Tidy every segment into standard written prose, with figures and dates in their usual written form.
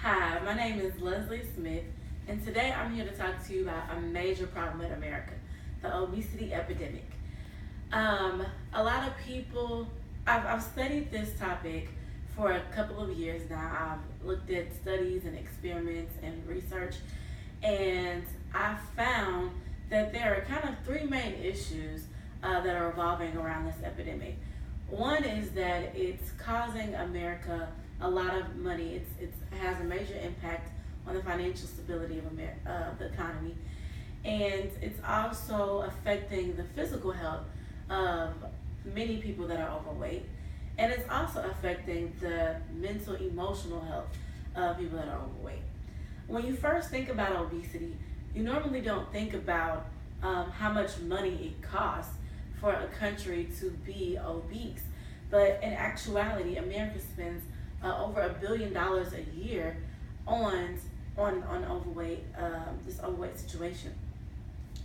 Hi, my name is Leslie Smith, and today I'm here to talk to you about a major problem in America, the obesity epidemic. A lot of people, I've studied this topic for a couple of years now. I've looked at studies and experiments and research, and I found that there are kind of three main issues that are revolving around this epidemic. One is that it's causing America a lot of money. It has a major impact on the financial stability of the economy, and it's also affecting the physical health of many people that are overweight, and it's also affecting the mental, emotional health of people that are overweight. When you first think about obesity, you normally don't think about how much money it costs for a country to be obese. But in actuality, America spends over $1 billion a year on overweight, this overweight situation.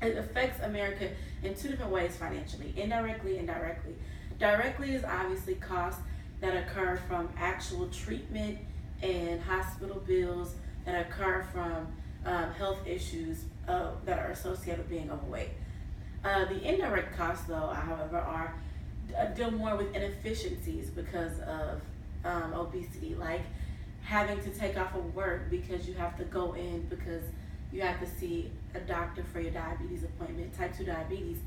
It affects America in two different ways financially, indirectly and directly. Directly is obviously costs that occur from actual treatment and hospital bills that occur from health issues that are associated with being overweight. The indirect costs, though, however, are deal more with inefficiencies because of obesity, like having to take off of work because you have to go in because you have to see a doctor for your diabetes appointment, type 2 diabetes,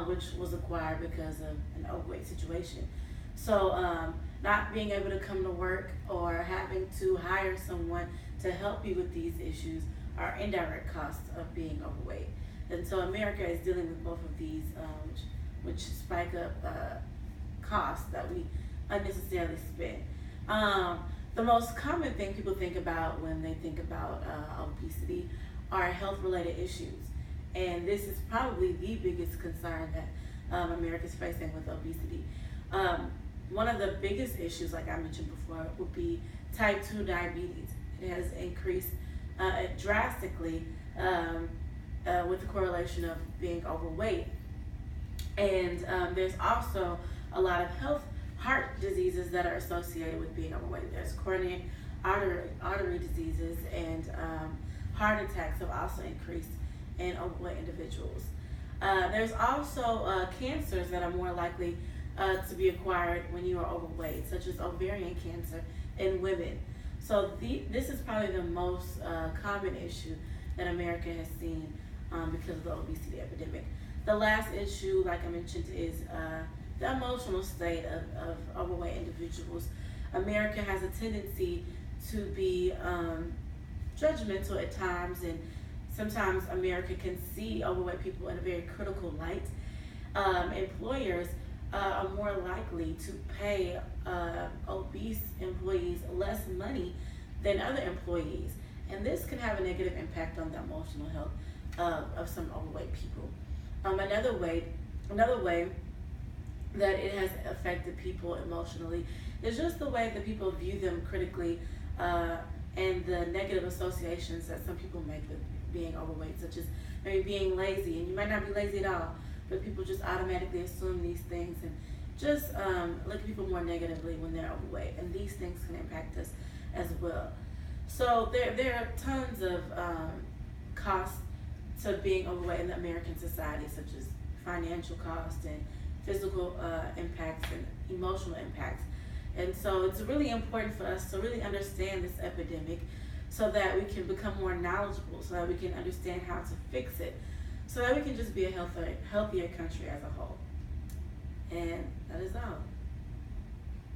which was acquired because of an overweight situation. So not being able to come to work or having to hire someone to help you with these issues are indirect costs of being overweight. And so America is dealing with both of these, which spike up costs that we unnecessarily spend. The most common thing people think about when they think about obesity are health-related issues. And this is probably the biggest concern that America is facing with obesity. One of the biggest issues, like I mentioned before, would be type 2 diabetes. It has increased drastically with the correlation of being overweight. And there's also a lot of heart diseases that are associated with being overweight. There's coronary artery diseases, and heart attacks have also increased in overweight individuals. There's also cancers that are more likely to be acquired when you are overweight, such as ovarian cancer in women. So this is probably the most common issue that America has seen because of the obesity epidemic. The last issue, like I mentioned, is the emotional state of overweight individuals. America has a tendency to be judgmental at times, and sometimes America can see overweight people in a very critical light. Employers are more likely to pay obese employees less money than other employees, and this can have a negative impact on the emotional health of some overweight people. Another way that it has affected people emotionally is just the way that people view them critically, and the negative associations that some people make with being overweight, such as maybe being lazy, and you might not be lazy at all, but people just automatically assume these things and just look at people more negatively when they're overweight, and these things can impact us as well. So there are tons of costs to being overweight in the American society, such as financial costs and physical impacts and emotional impacts. And so it's really important for us to really understand this epidemic so that we can become more knowledgeable, so that we can understand how to fix it, so that we can just be a healthier country as a whole. And that is all.